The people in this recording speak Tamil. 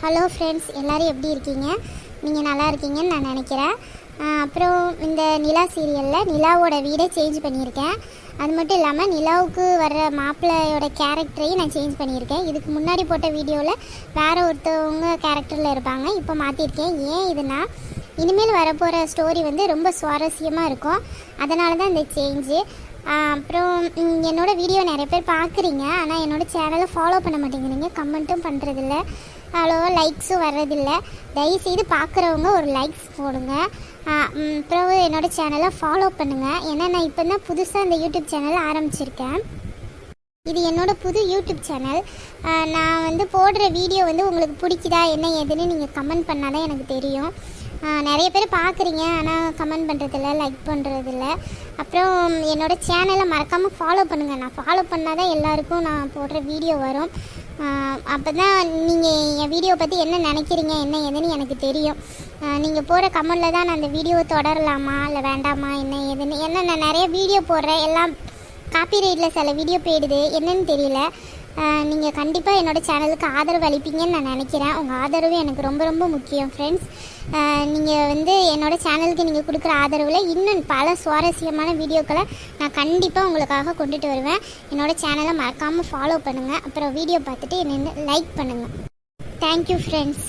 ஹலோ ஃப்ரெண்ட்ஸ், எல்லோரும் எப்படி இருக்கீங்க? நீங்கள் நல்லா இருக்கீங்கன்னு நான் நினைக்கிறேன். அப்புறம் இந்த நிலா சீரியலில் நிலாவோட வீடை சேஞ்ச் பண்ணியிருக்கேன். அது மட்டும் இல்லாமல் நிலாவுக்கு வர்ற மாப்பிள்ளையோட கேரக்டரையும் நான் சேஞ்ச் பண்ணியிருக்கேன். இதுக்கு முன்னாடி போட்ட வீடியோவில் வேறு ஒருத்தவங்க கேரக்டரில் இருப்பாங்க, இப்போ மாற்றிருக்கேன். ஏன் இதுனா, இனிமேல் வரப்போகிற ஸ்டோரி ரொம்ப சுவாரஸ்யமாக இருக்கும். அதனால தான் இந்த சேஞ்சு. அப்புறம் என்னோடய வீடியோ நிறைய பேர் பார்க்குறீங்க, ஆனால் என்னோடய சேனலை ஃபாலோ பண்ண மாட்டேங்கிறீங்க, கமெண்ட்டும் பண்ணுறதில்ல, அவ்வளோவா லைக்ஸும் வர்றதில்லை. தயவுசெய்து பார்க்குறவங்க ஒரு லைக்ஸ் போடுங்க. அப்புறம் என்னோடய சேனலை ஃபாலோ பண்ணுங்கள். ஏன்னா நான் இப்போ தான் புதுசாக இந்த யூடியூப் சேனல் ஆரம்பிச்சிருக்கேன். இது என்னோடய புது யூடியூப் சேனல். நான் போடுற வீடியோ உங்களுக்கு பிடிக்குதா என்ன ஏதுன்னு நீங்கள் கமெண்ட் பண்ணால் தான் எனக்கு தெரியும். நிறைய பேர் பார்க்குறீங்க, ஆனால் கமெண்ட் பண்ணுறதில்ல, லைக் பண்ணுறதில்ல. அப்புறம் என்னோடய சேனலை மறக்காமல் ஃபாலோ பண்ணுங்கள். நான் ஃபாலோ பண்ணால் தான் எல்லாருக்கும் நான் போடுற வீடியோ வரும். அப்போ தான் நீங்கள் என் வீடியோ பற்றி என்ன நினைக்கிறீங்க என்ன ஏதுன்னு எனக்கு தெரியும். நீங்கள் போகிற கமெண்டில் தான் நான் அந்த வீடியோ தொடரலாமா இல்லை வேண்டாமா என்ன ஏதுன்னு. ஏன்னா நான் நிறைய வீடியோ போடுறேன், எல்லாம் காப்பிரைட்டில் சில வீடியோ போயிடுது, என்னன்னு தெரியல. நீங்கள் கண்டிப்பாக என்னோடய சேனலுக்கு ஆதரவு அளிப்பீங்கன்னு நான் நினைக்கிறேன். உங்கள் ஆதரவு எனக்கு ரொம்ப ரொம்ப முக்கியம் ஃப்ரெண்ட்ஸ். நீங்கள் என்னோடய சேனலுக்கு நீங்கள் கொடுக்குற ஆதரவில் இன்னும் பல சுவாரஸ்யமான வீடியோக்களை நான் கண்டிப்பாக உங்களுக்காக கொண்டுட்டு வருவேன். என்னோடய சேனலை மறக்காமல் ஃபாலோ பண்ணுங்கள். அப்புறம் வீடியோ பார்த்துட்டு என்னென்ன லைக் பண்ணுங்கள். Thank you friends.